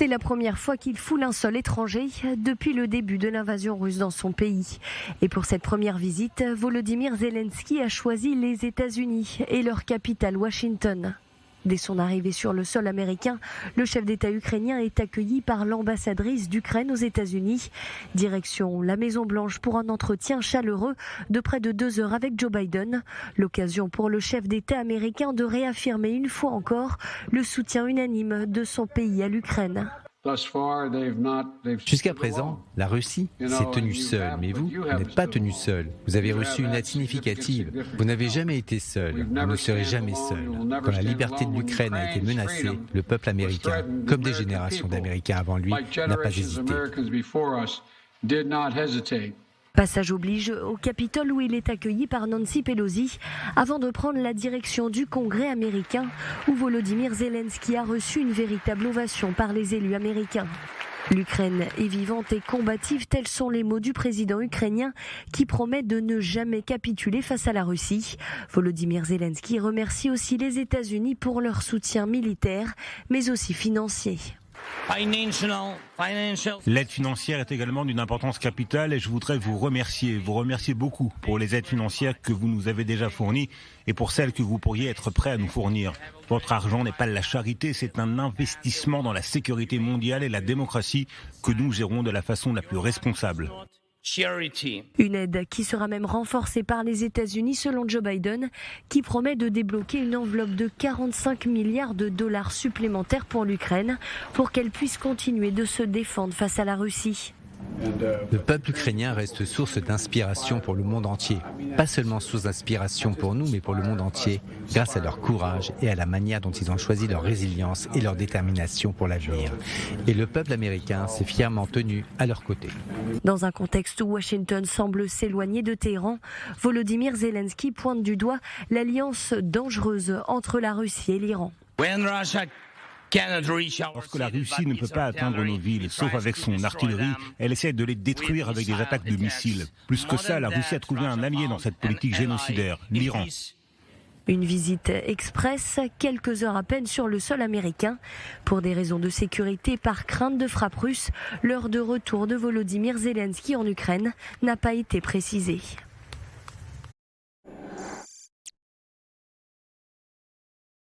C'est la première fois qu'il foule un sol étranger depuis le début de l'invasion russe dans son pays. Et pour cette première visite, Volodymyr Zelensky a choisi les États-Unis et leur capitale Washington. Dès son arrivée sur le sol américain, le chef d'État ukrainien est accueilli par l'ambassadrice d'Ukraine aux États-Unis. Direction la Maison-Blanche pour un entretien chaleureux de près de 2 heures avec Joe Biden. L'occasion pour le chef d'État américain de réaffirmer une fois encore le soutien unanime de son pays à l'Ukraine. Jusqu'à présent, la Russie s'est tenue seule, mais vous n'êtes pas tenu seul. Vous avez reçu une aide significative. Vous n'avez jamais été seul. Vous ne serez jamais seul. Quand la liberté de l'Ukraine a été menacée, le peuple américain, comme des générations d'Américains avant lui, n'a pas hésité. Passage oblige au Capitole où il est accueilli par Nancy Pelosi avant de prendre la direction du Congrès américain où Volodymyr Zelensky a reçu une véritable ovation par les élus américains. L'Ukraine est vivante et combative, tels sont les mots du président ukrainien qui promet de ne jamais capituler face à la Russie. Volodymyr Zelensky remercie aussi les États-Unis pour leur soutien militaire mais aussi financier. L'aide financière est également d'une importance capitale et je voudrais vous remercier beaucoup pour les aides financières que vous nous avez déjà fournies et pour celles que vous pourriez être prêts à nous fournir. Votre argent n'est pas de la charité, c'est un investissement dans la sécurité mondiale et la démocratie que nous gérons de la façon la plus responsable. Une aide qui sera même renforcée par les États-Unis selon Joe Biden, qui promet de débloquer une enveloppe de 45 milliards de dollars supplémentaires pour l'Ukraine, pour qu'elle puisse continuer de se défendre face à la Russie. Le peuple ukrainien reste source d'inspiration pour le monde entier. Pas seulement source d'inspiration pour nous, mais pour le monde entier, grâce à leur courage et à la manière dont ils ont choisi leur résilience et leur détermination pour l'avenir. Et le peuple américain s'est fièrement tenu à leur côté. Dans un contexte où Washington semble s'éloigner de Téhéran, Volodymyr Zelensky pointe du doigt l'alliance dangereuse entre la Russie et l'Iran. Lorsque la Russie ne peut pas atteindre nos villes, sauf avec son artillerie, elle essaie de les détruire avec des attaques de missiles. Plus que ça, la Russie a trouvé un allié dans cette politique génocidaire, l'Iran. Une visite express, quelques heures à peine sur le sol américain. Pour des raisons de sécurité, par crainte de frappe russe, l'heure de retour de Volodymyr Zelensky en Ukraine n'a pas été précisée.